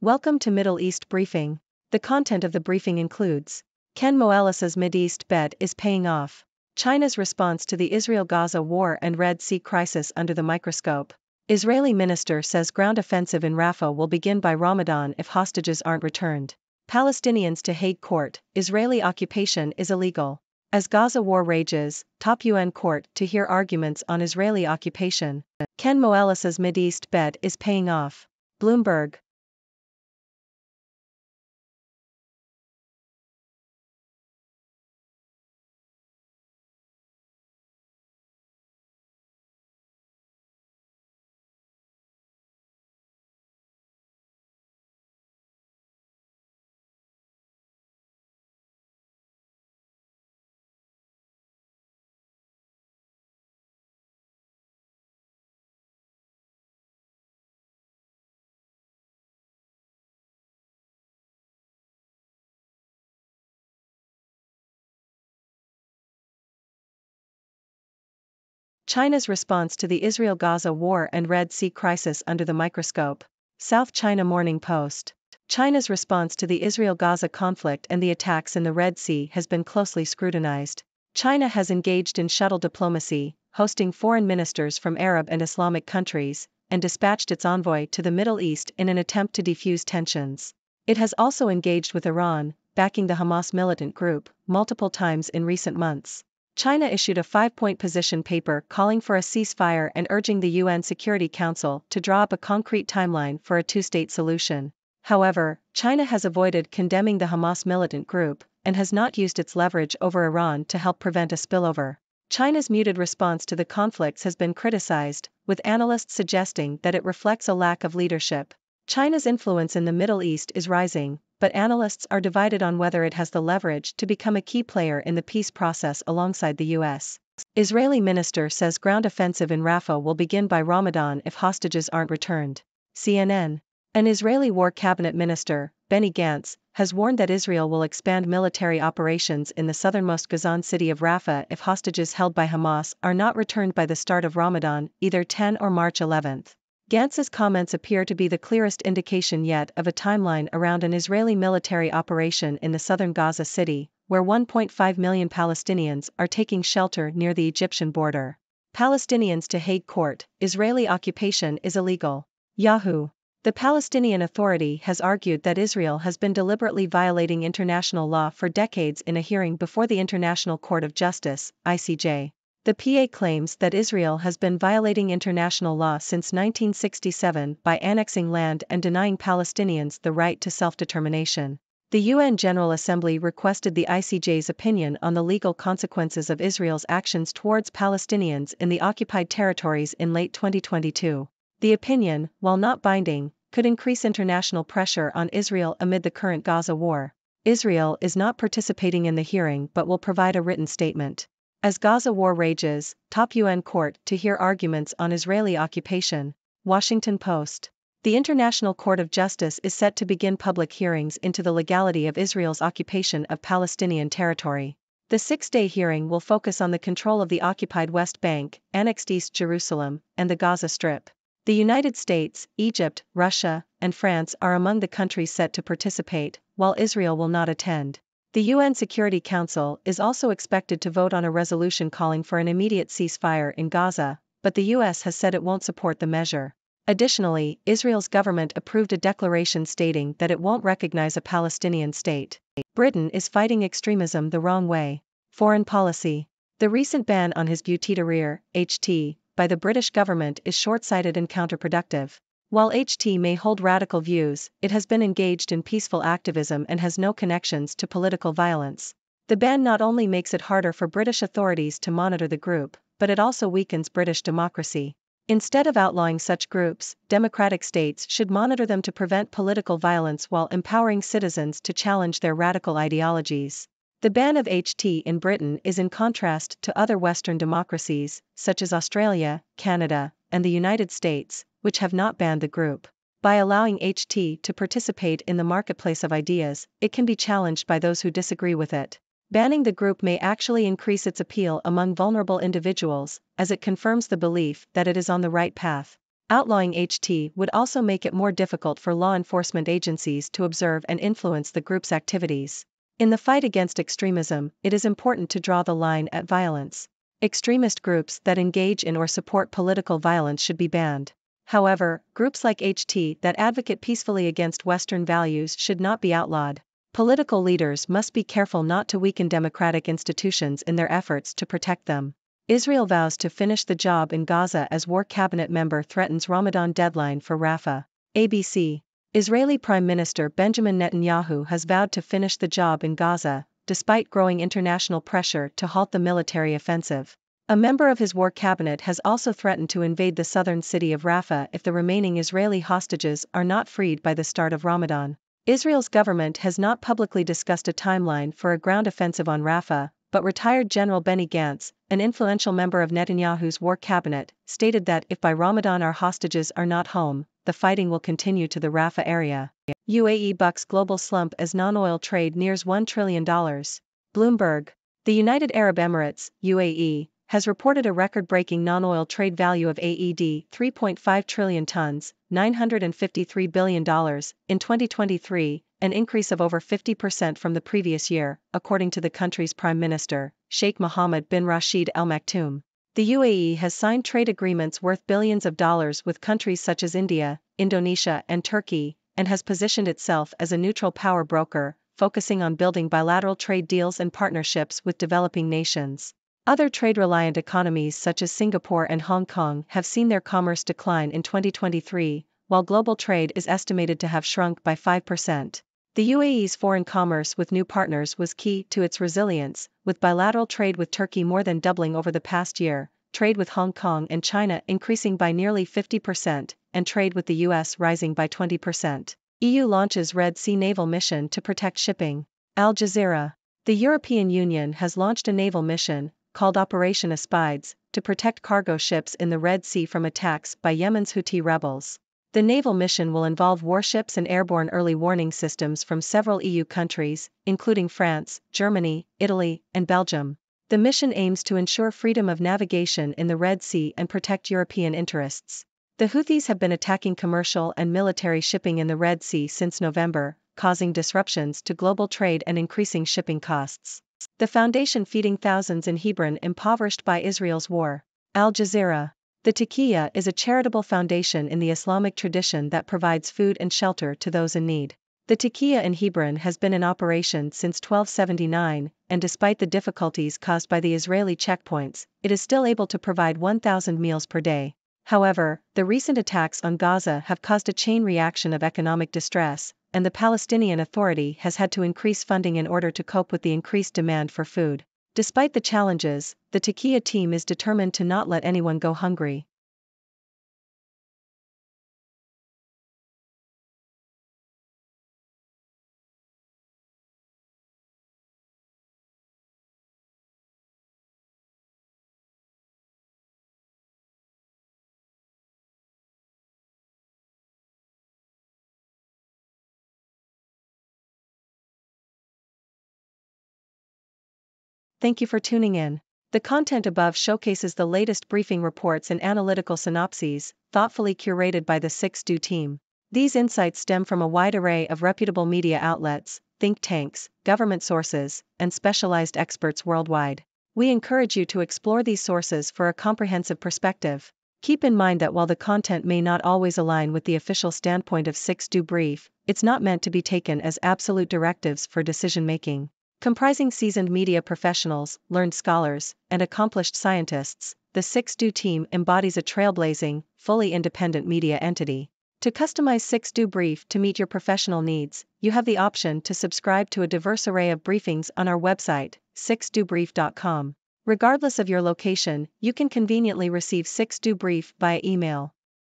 Welcome to Middle East Briefing. The content of the briefing includes: Ken Moelis's Mideast bet is paying off. China's response to the Israel-Gaza war and Red Sea crisis under the microscope. Israeli minister says ground offensive in Rafah will begin by Ramadan if hostages aren't returned. Palestinians to Hague court, Israeli occupation is illegal. As Gaza war rages, top UN court to hear arguments on Israeli occupation. Ken Moelis's Mideast bet is paying off. Bloomberg. China's response to the Israel-Gaza war and Red Sea crisis under the microscope. South China Morning Post. China's response to the Israel-Gaza conflict and the attacks in the Red Sea has been closely scrutinized. China has engaged in shuttle diplomacy, hosting foreign ministers from Arab and Islamic countries, and dispatched its envoy to the Middle East in an attempt to defuse tensions. It has also engaged with Iran, backing the Hamas militant group, multiple times in recent months. China issued a 5-point position paper calling for a ceasefire and urging the UN Security Council to draw up a concrete timeline for a two-state solution. However, China has avoided condemning the Hamas militant group, and has not used its leverage over Iran to help prevent a spillover. China's muted response to the conflicts has been criticized, with analysts suggesting that it reflects a lack of leadership. China's influence in the Middle East is rising, but analysts are divided on whether it has the leverage to become a key player in the peace process alongside the US. Israeli minister says ground offensive in Rafah will begin by Ramadan if hostages aren't returned. CNN. An Israeli war cabinet minister, Benny Gantz, has warned that Israel will expand military operations in the southernmost Gazan city of Rafah if hostages held by Hamas are not returned by the start of Ramadan, either 10 or March 11th. Gantz's comments appear to be the clearest indication yet of a timeline around an Israeli military operation in the southern Gaza city, where 1.5 million Palestinians are taking shelter near the Egyptian border. Palestinians to Hague court, Israeli occupation is illegal. Yahoo! The Palestinian Authority has argued that Israel has been deliberately violating international law for decades in a hearing before the International Court of Justice, ICJ. The PA claims that Israel has been violating international law since 1967 by annexing land and denying Palestinians the right to self-determination. The UN General Assembly requested the ICJ's opinion on the legal consequences of Israel's actions towards Palestinians in the occupied territories in late 2022. The opinion, while not binding, could increase international pressure on Israel amid the current Gaza war. Israel is not participating in the hearing but will provide a written statement. As Gaza war rages, top UN court to hear arguments on Israeli occupation. Washington Post. The International Court of Justice is set to begin public hearings into the legality of Israel's occupation of Palestinian territory. The 6-day hearing will focus on the control of the occupied West Bank, annexed East Jerusalem, and the Gaza Strip. The United States, Egypt, Russia, and France are among the countries set to participate, while Israel will not attend. The UN Security Council is also expected to vote on a resolution calling for an immediate ceasefire in Gaza, but the US has said it won't support the measure. Additionally, Israel's government approved a declaration stating that it won't recognize a Palestinian state. Britain is fighting extremism the wrong way. Foreign policy. The recent ban on his butyric HT by the British government is short-sighted and counterproductive. While HT may hold radical views, it has been engaged in peaceful activism and has no connections to political violence. The ban not only makes it harder for British authorities to monitor the group, but it also weakens British democracy. Instead of outlawing such groups, democratic states should monitor them to prevent political violence while empowering citizens to challenge their radical ideologies. The ban of HT in Britain is in contrast to other Western democracies, such as Australia, Canada, and the United States, which have not banned the group. By allowing HT to participate in the marketplace of ideas, it can be challenged by those who disagree with it. Banning the group may actually increase its appeal among vulnerable individuals, as it confirms the belief that it is on the right path. Outlawing HT would also make it more difficult for law enforcement agencies to observe and influence the group's activities. In the fight against extremism, it is important to draw the line at violence. Extremist groups that engage in or support political violence should be banned. However, groups like HT that advocate peacefully against Western values should not be outlawed. Political leaders must be careful not to weaken democratic institutions in their efforts to protect them. Israel vows to finish the job in Gaza as war cabinet member threatens Ramadan deadline for Rafah. ABC. Israeli Prime Minister Benjamin Netanyahu has vowed to finish the job in Gaza, despite growing international pressure to halt the military offensive. A member of his war cabinet has also threatened to invade the southern city of Rafah if the remaining Israeli hostages are not freed by the start of Ramadan. Israel's government has not publicly discussed a timeline for a ground offensive on Rafah, but retired General Benny Gantz, an influential member of Netanyahu's war cabinet, stated that if by Ramadan our hostages are not home, the fighting will continue to the Rafah area. UAE bucks global slump as non-oil trade nears $1 trillion. Bloomberg. The United Arab Emirates, UAE, has reported a record-breaking non-oil trade value of AED 3.5 trillion tons, $953 billion, in 2023, an increase of over 50% from the previous year, according to the country's Prime Minister, Sheikh Mohammed bin Rashid Al Maktoum. The UAE has signed trade agreements worth billions of dollars with countries such as India, Indonesia and Turkey, and has positioned itself as a neutral power broker, focusing on building bilateral trade deals and partnerships with developing nations. Other trade-reliant economies such as Singapore and Hong Kong have seen their commerce decline in 2023, while global trade is estimated to have shrunk by 5%. The UAE's foreign commerce with new partners was key to its resilience, with bilateral trade with Turkey more than doubling over the past year, trade with Hong Kong and China increasing by nearly 50%, and trade with the US rising by 20%. EU launches Red Sea naval mission to protect shipping. Al Jazeera. The European Union has launched a naval mission, called Operation Aspides, to protect cargo ships in the Red Sea from attacks by Yemen's Houthi rebels. The naval mission will involve warships and airborne early warning systems from several EU countries, including France, Germany, Italy, and Belgium. The mission aims to ensure freedom of navigation in the Red Sea and protect European interests. The Houthis have been attacking commercial and military shipping in the Red Sea since November, causing disruptions to global trade and increasing shipping costs. The foundation feeding thousands in Hebron impoverished by Israel's war. Al Jazeera. The Taqiyya is a charitable foundation in the Islamic tradition that provides food and shelter to those in need. The Taqiyya in Hebron has been in operation since 1279, and despite the difficulties caused by the Israeli checkpoints, it is still able to provide 1,000 meals per day. However, the recent attacks on Gaza have caused a chain reaction of economic distress, and the Palestinian Authority has had to increase funding in order to cope with the increased demand for food. Despite the challenges, the Taqiyya team is determined to not let anyone go hungry. Thank you for tuning in. The content above showcases the latest briefing reports and analytical synopses, thoughtfully curated by the 6Do team. These insights stem from a wide array of reputable media outlets, think tanks, government sources, and specialized experts worldwide. We encourage you to explore these sources for a comprehensive perspective. Keep in mind that while the content may not always align with the official standpoint of 6Do Brief, it's not meant to be taken as absolute directives for decision-making. Comprising seasoned media professionals, learned scholars, and accomplished scientists, the 6Do team embodies a trailblazing, fully independent media entity. To customize 6Do Brief to meet your professional needs, you have the option to subscribe to a diverse array of briefings on our website, 6dobrief.com. Regardless of your location, you can conveniently receive 6Do Brief via email.